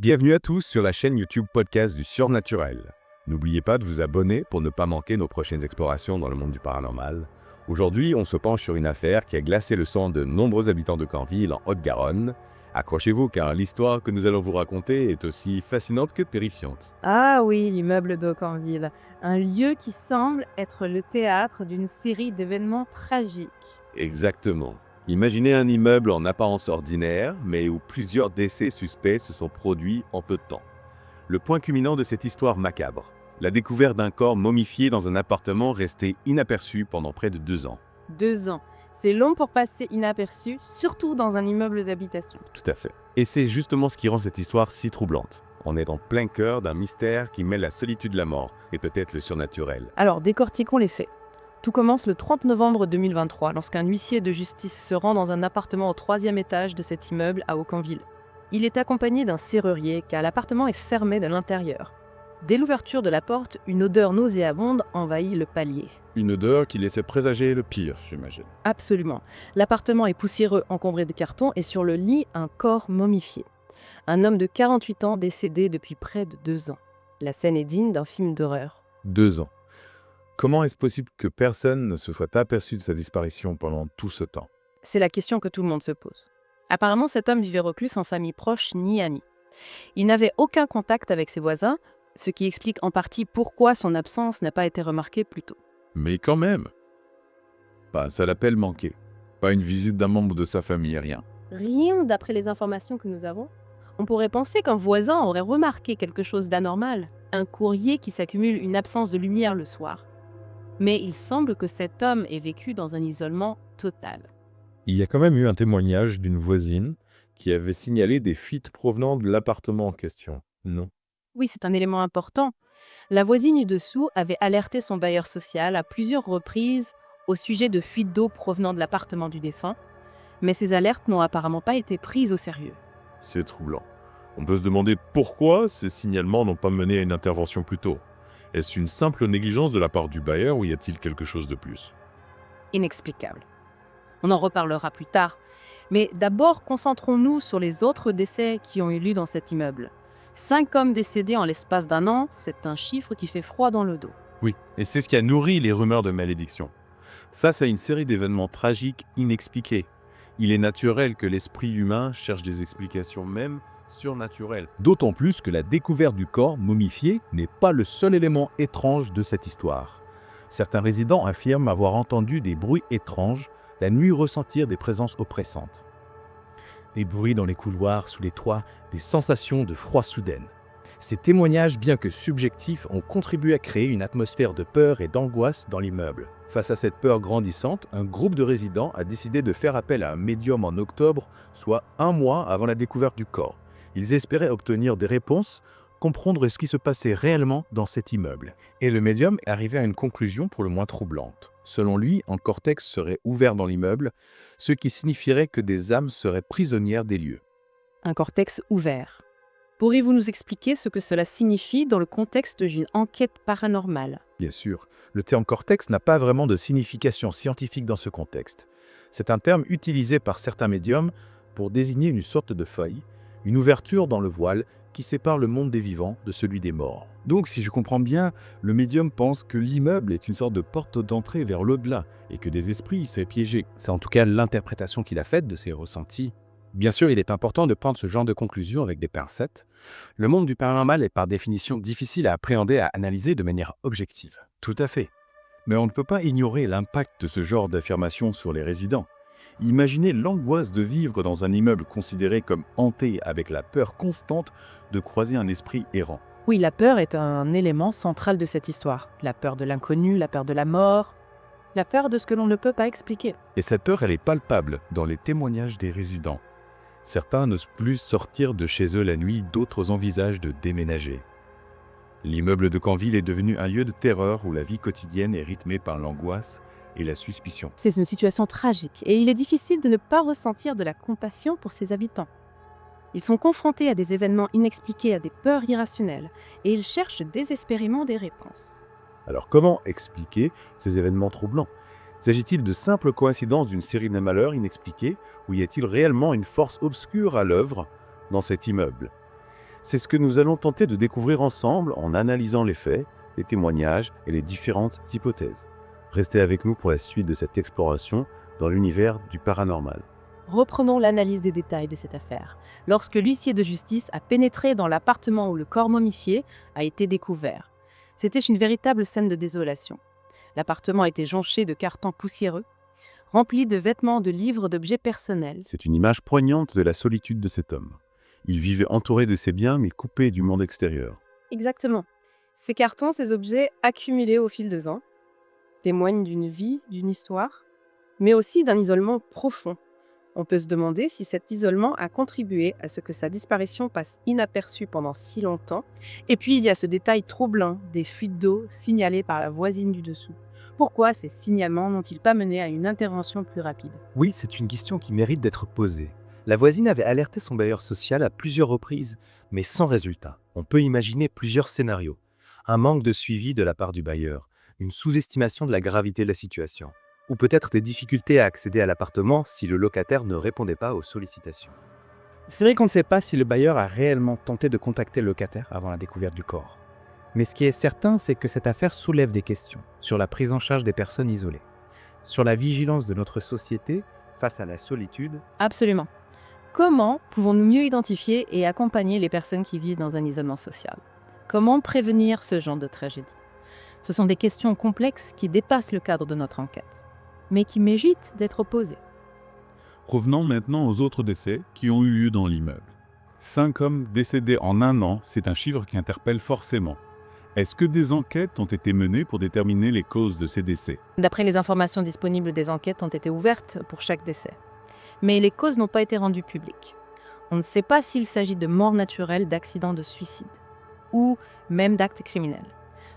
Bienvenue à tous sur la chaîne YouTube Podcast du Surnaturel. N'oubliez pas de vous abonner pour ne pas manquer nos prochaines explorations dans le monde du paranormal. Aujourd'hui, on se penche sur une affaire qui a glacé le sang de nombreux habitants de Canville en Haute-Garonne. Accrochez-vous car l'histoire que nous allons vous raconter est aussi fascinante que terrifiante. Ah oui, l'immeuble d'Aucanville, un lieu qui semble être le théâtre d'une série d'événements tragiques. Exactement. Imaginez un immeuble en apparence ordinaire, mais où plusieurs décès suspects se sont produits en peu de temps. Le point culminant de cette histoire macabre, la découverte d'un corps momifié dans un appartement resté inaperçu pendant près de 2 ans. 2 ans, c'est long pour passer inaperçu, surtout dans un immeuble d'habitation. Tout à fait. Et c'est justement ce qui rend cette histoire si troublante. On est en plein cœur d'un mystère qui mêle la solitude de la mort et peut-être le surnaturel. Alors, décortiquons les faits. Tout commence le 30 novembre 2023, lorsqu'un huissier de justice se rend dans un appartement au 3e étage de cet immeuble à Aucanville. Il est accompagné d'un serrurier, car l'appartement est fermé de l'intérieur. Dès l'ouverture de la porte, une odeur nauséabonde envahit le palier. Une odeur qui laissait présager le pire, j'imagine. Absolument. L'appartement est poussiéreux, encombré de cartons, et sur le lit, un corps momifié. Un homme de 48 ans décédé depuis près de 2 ans. La scène est digne d'un film d'horreur. 2 ans. Comment est-ce possible que personne ne se soit aperçu de sa disparition pendant tout ce temps? C'est la question que tout le monde se pose. Apparemment, cet homme vivait reclus sans famille proche ni amis. Il n'avait aucun contact avec ses voisins, ce qui explique en partie pourquoi son absence n'a pas été remarquée plus tôt. Mais quand même! Pas un seul appel manqué. Pas une visite d'un membre de sa famille, rien. Rien d'après les informations que nous avons. On pourrait penser qu'un voisin aurait remarqué quelque chose d'anormal, un courrier qui s'accumule, une absence de lumière le soir. Mais il semble que cet homme ait vécu dans un isolement total. Il y a quand même eu un témoignage d'une voisine qui avait signalé des fuites provenant de l'appartement en question, non? Oui, c'est un élément important. La voisine du dessous avait alerté son bailleur social à plusieurs reprises au sujet de fuites d'eau provenant de l'appartement du défunt, mais ces alertes n'ont apparemment pas été prises au sérieux. C'est troublant. On peut se demander pourquoi ces signalements n'ont pas mené à une intervention plus tôt. Est-ce une simple négligence de la part du bailleur ou y a-t-il quelque chose de plus? Inexplicable. On en reparlera plus tard. Mais d'abord, concentrons-nous sur les autres décès qui ont eu lieu dans cet immeuble. 5 hommes décédés en l'espace d'1 an, c'est un chiffre qui fait froid dans le dos. Oui, et c'est ce qui a nourri les rumeurs de malédiction. Face à une série d'événements tragiques inexpliqués, il est naturel que l'esprit humain cherche des explications même surnaturelles. D'autant plus que la découverte du corps momifié n'est pas le seul élément étrange de cette histoire. Certains résidents affirment avoir entendu des bruits étranges, la nuit ressentir des présences oppressantes. Des bruits dans les couloirs, sous les toits, des sensations de froid soudaines. Ces témoignages, bien que subjectifs, ont contribué à créer une atmosphère de peur et d'angoisse dans l'immeuble. Face à cette peur grandissante, un groupe de résidents a décidé de faire appel à un médium en octobre, soit 1 mois avant la découverte du corps. Ils espéraient obtenir des réponses, comprendre ce qui se passait réellement dans cet immeuble. Et le médium est arrivé à une conclusion pour le moins troublante. Selon lui, un cortex serait ouvert dans l'immeuble, ce qui signifierait que des âmes seraient prisonnières des lieux. Un cortex ouvert. Pourriez-vous nous expliquer ce que cela signifie dans le contexte d'une enquête paranormale? Bien sûr, le terme cortex n'a pas vraiment de signification scientifique dans ce contexte. C'est un terme utilisé par certains médiums pour désigner une sorte de faille, une ouverture dans le voile qui sépare le monde des vivants de celui des morts. Donc, si je comprends bien, le médium pense que l'immeuble est une sorte de porte d'entrée vers l'au-delà et que des esprits y seraient piégés. C'est en tout cas l'interprétation qu'il a faite de ses ressentis. Bien sûr, il est important de prendre ce genre de conclusion avec des pincettes. Le monde du paranormal est par définition difficile à appréhender, à analyser de manière objective. Tout à fait. Mais on ne peut pas ignorer l'impact de ce genre d'affirmation sur les résidents. Imaginez l'angoisse de vivre dans un immeuble considéré comme hanté avec la peur constante de croiser un esprit errant. Oui, la peur est un élément central de cette histoire. La peur de l'inconnu, la peur de la mort, la peur de ce que l'on ne peut pas expliquer. Et cette peur, elle est palpable dans les témoignages des résidents. Certains n'osent plus sortir de chez eux la nuit, d'autres envisagent de déménager. L'immeuble de Canville est devenu un lieu de terreur où la vie quotidienne est rythmée par l'angoisse et la suspicion. C'est une situation tragique et il est difficile de ne pas ressentir de la compassion pour ses habitants. Ils sont confrontés à des événements inexpliqués, à des peurs irrationnelles et ils cherchent désespérément des réponses. Alors comment expliquer ces événements troublants ? S'agit-il de simples coïncidences d'une série de malheurs inexpliqués ou y a-t-il réellement une force obscure à l'œuvre dans cet immeuble ? C'est ce que nous allons tenter de découvrir ensemble en analysant les faits, les témoignages et les différentes hypothèses. Restez avec nous pour la suite de cette exploration dans l'univers du paranormal. Reprenons l'analyse des détails de cette affaire. Lorsque l'huissier de justice a pénétré dans l'appartement où le corps momifié a été découvert, c'était une véritable scène de désolation. L'appartement était jonché de cartons poussiéreux, remplis de vêtements, de livres, d'objets personnels. C'est une image poignante de la solitude de cet homme. Il vivait entouré de ses biens mais coupé du monde extérieur. Exactement. Ces cartons, ces objets accumulés au fil des ans, témoignent d'une vie, d'une histoire, mais aussi d'un isolement profond. On peut se demander si cet isolement a contribué à ce que sa disparition passe inaperçue pendant si longtemps. Et puis, il y a ce détail troublant des fuites d'eau signalées par la voisine du dessous. Pourquoi ces signalements n'ont-ils pas mené à une intervention plus rapide? Oui, c'est une question qui mérite d'être posée. La voisine avait alerté son bailleur social à plusieurs reprises, mais sans résultat. On peut imaginer plusieurs scénarios. Un manque de suivi de la part du bailleur, une sous-estimation de la gravité de la situation, ou peut-être des difficultés à accéder à l'appartement si le locataire ne répondait pas aux sollicitations. C'est vrai qu'on ne sait pas si le bailleur a réellement tenté de contacter le locataire avant la découverte du corps. Mais ce qui est certain, c'est que cette affaire soulève des questions sur la prise en charge des personnes isolées, sur la vigilance de notre société face à la solitude. Absolument. Comment pouvons-nous mieux identifier et accompagner les personnes qui vivent dans un isolement social? Comment prévenir ce genre de tragédie? Ce sont des questions complexes qui dépassent le cadre de notre enquête, mais qui méritent d'être posées. Revenons maintenant aux autres décès qui ont eu lieu dans l'immeuble. 5 hommes décédés en un an, c'est un chiffre qui interpelle forcément. Est-ce que des enquêtes ont été menées pour déterminer les causes de ces décès? D'après les informations disponibles, des enquêtes ont été ouvertes pour chaque décès. Mais les causes n'ont pas été rendues publiques. On ne sait pas s'il s'agit de morts naturelles, d'accidents de suicide ou même d'actes criminels.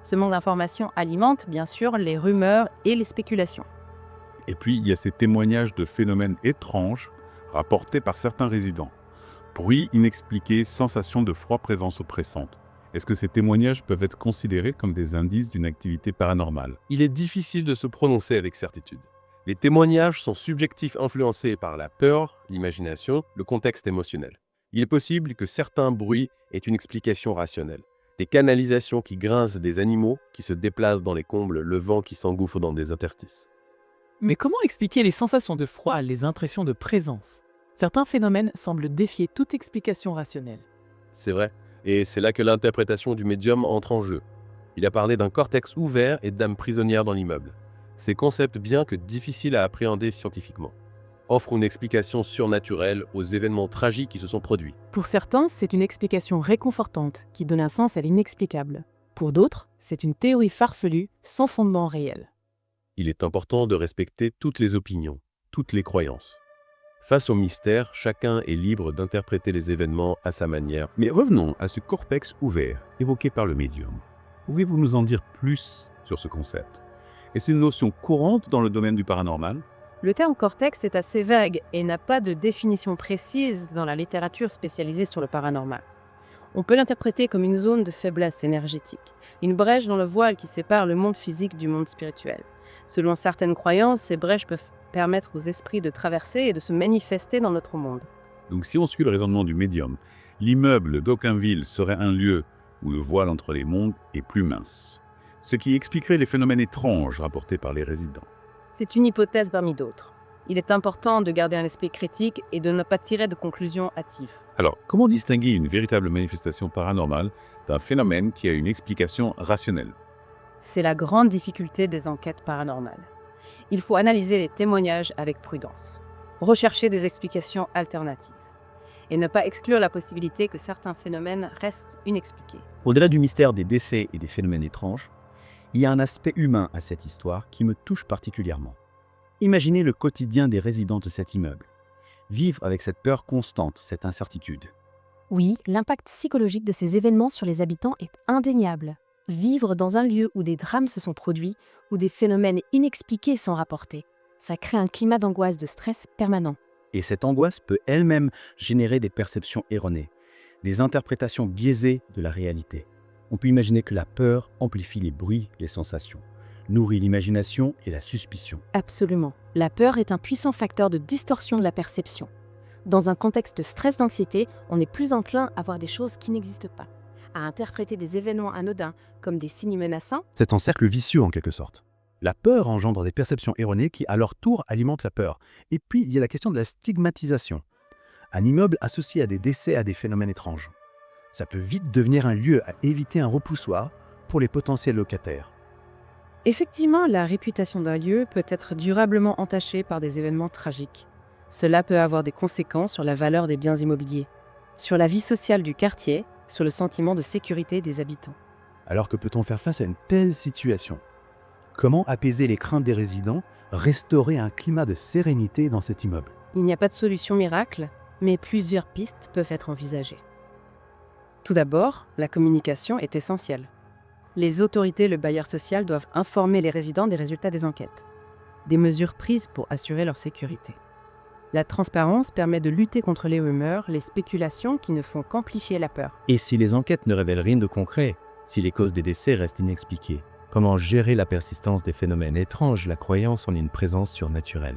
Ce manque d'informations alimente bien sûr les rumeurs et les spéculations. Et puis, il y a ces témoignages de phénomènes étranges rapportés par certains résidents. Bruit inexpliqué, sensation de froid, présence oppressante. Est-ce que ces témoignages peuvent être considérés comme des indices d'une activité paranormale? Il est difficile de se prononcer avec certitude. Les témoignages sont subjectifs, influencés par la peur, l'imagination, le contexte émotionnel. Il est possible que certains bruits aient une explication rationnelle. Des canalisations qui grincent, des animaux qui se déplacent dans les combles, le vent qui s'engouffre dans des interstices. Mais comment expliquer les sensations de froid, les impressions de présence? Certains phénomènes semblent défier toute explication rationnelle. C'est vrai, et c'est là que l'interprétation du médium entre en jeu. Il a parlé d'un cortex ouvert et d'âme prisonnière dans l'immeuble. Ces concepts, bien que difficiles à appréhender scientifiquement, offrent une explication surnaturelle aux événements tragiques qui se sont produits. Pour certains, c'est une explication réconfortante qui donne un sens à l'inexplicable. Pour d'autres, c'est une théorie farfelue sans fondement réel. Il est important de respecter toutes les opinions, toutes les croyances. Face au mystère, chacun est libre d'interpréter les événements à sa manière. Mais revenons à ce cortex ouvert évoqué par le médium. Pouvez-vous nous en dire plus sur ce concept? Est-ce une notion courante dans le domaine du paranormal? Le terme cortex est assez vague et n'a pas de définition précise dans la littérature spécialisée sur le paranormal. On peut l'interpréter comme une zone de faiblesse énergétique, une brèche dans le voile qui sépare le monde physique du monde spirituel. Selon certaines croyances, ces brèches peuvent permettre aux esprits de traverser et de se manifester dans notre monde. Donc si on suit le raisonnement du médium, l'immeuble d'Aucunville serait un lieu où le voile entre les mondes est plus mince, ce qui expliquerait les phénomènes étranges rapportés par les résidents. C'est une hypothèse parmi d'autres. Il est important de garder un esprit critique et de ne pas tirer de conclusions hâtives. Alors, comment distinguer une véritable manifestation paranormale d'un phénomène qui a une explication rationnelle? C'est la grande difficulté des enquêtes paranormales. Il faut analyser les témoignages avec prudence, rechercher des explications alternatives et ne pas exclure la possibilité que certains phénomènes restent inexpliqués. Au-delà du mystère des décès et des phénomènes étranges, il y a un aspect humain à cette histoire qui me touche particulièrement. Imaginez le quotidien des résidents de cet immeuble. Vivre avec cette peur constante, cette incertitude. Oui, l'impact psychologique de ces événements sur les habitants est indéniable. Vivre dans un lieu où des drames se sont produits, où des phénomènes inexpliqués sont rapportés, ça crée un climat d'angoisse, de stress permanent. Et cette angoisse peut elle-même générer des perceptions erronées, des interprétations biaisées de la réalité. On peut imaginer que la peur amplifie les bruits, les sensations, nourrit l'imagination et la suspicion. Absolument. La peur est un puissant facteur de distorsion de la perception. Dans un contexte de stress d'anxiété, on est plus enclin à voir des choses qui n'existent pas, à interpréter des événements anodins comme des signes menaçants. C'est un cercle vicieux en quelque sorte. La peur engendre des perceptions erronées qui, à leur tour, alimentent la peur. Et puis, il y a la question de la stigmatisation. Un immeuble associé à des décès à des phénomènes étranges. Ça peut vite devenir un lieu à éviter un repoussoir pour les potentiels locataires. Effectivement, la réputation d'un lieu peut être durablement entachée par des événements tragiques. Cela peut avoir des conséquences sur la valeur des biens immobiliers, sur la vie sociale du quartier, sur le sentiment de sécurité des habitants. Alors que peut-on faire face à une telle situation? Comment apaiser les craintes des résidents, restaurer un climat de sérénité dans cet immeuble? Il n'y a pas de solution miracle, mais plusieurs pistes peuvent être envisagées. Tout d'abord, la communication est essentielle. Les autorités et le bailleur social doivent informer les résidents des résultats des enquêtes, des mesures prises pour assurer leur sécurité. La transparence permet de lutter contre les rumeurs, les spéculations qui ne font qu'amplifier la peur. Et si les enquêtes ne révèlent rien de concret, si les causes des décès restent inexpliquées, comment gérer la persistance des phénomènes étranges, la croyance en une présence surnaturelle?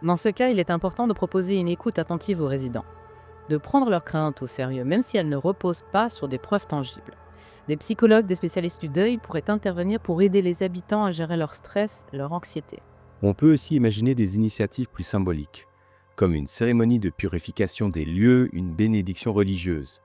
Dans ce cas, il est important de proposer une écoute attentive aux résidents, de prendre leurs craintes au sérieux, même si elles ne reposent pas sur des preuves tangibles. Des psychologues, des spécialistes du deuil pourraient intervenir pour aider les habitants à gérer leur stress, leur anxiété. On peut aussi imaginer des initiatives plus symboliques, comme une cérémonie de purification des lieux, une bénédiction religieuse,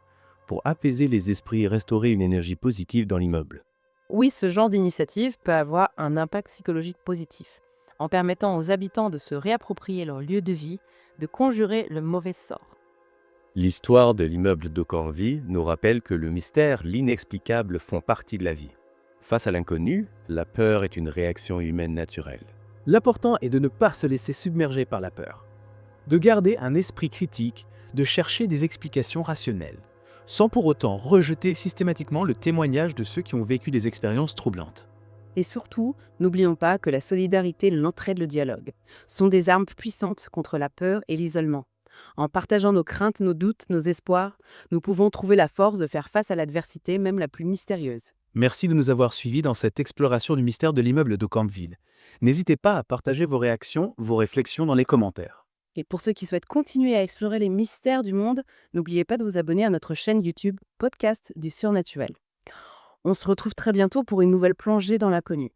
pour apaiser les esprits et restaurer une énergie positive dans l'immeuble. Oui, ce genre d'initiative peut avoir un impact psychologique positif, en permettant aux habitants de se réapproprier leur lieu de vie, de conjurer le mauvais sort. L'histoire de l'immeuble d'Aucamville nous rappelle que le mystère, l'inexplicable font partie de la vie. Face à l'inconnu, la peur est une réaction humaine naturelle. L'important est de ne pas se laisser submerger par la peur, de garder un esprit critique, de chercher des explications rationnelles, sans pour autant rejeter systématiquement le témoignage de ceux qui ont vécu des expériences troublantes. Et surtout, n'oublions pas que la solidarité et l'entraide, le dialogue, sont des armes puissantes contre la peur et l'isolement. En partageant nos craintes, nos doutes, nos espoirs, nous pouvons trouver la force de faire face à l'adversité, même la plus mystérieuse. Merci de nous avoir suivis dans cette exploration du mystère de l'immeuble d'Aucamville. N'hésitez pas à partager vos réactions, vos réflexions dans les commentaires. Et pour ceux qui souhaitent continuer à explorer les mystères du monde, n'oubliez pas de vous abonner à notre chaîne YouTube Podcast du Surnaturel. On se retrouve très bientôt pour une nouvelle plongée dans l'inconnu.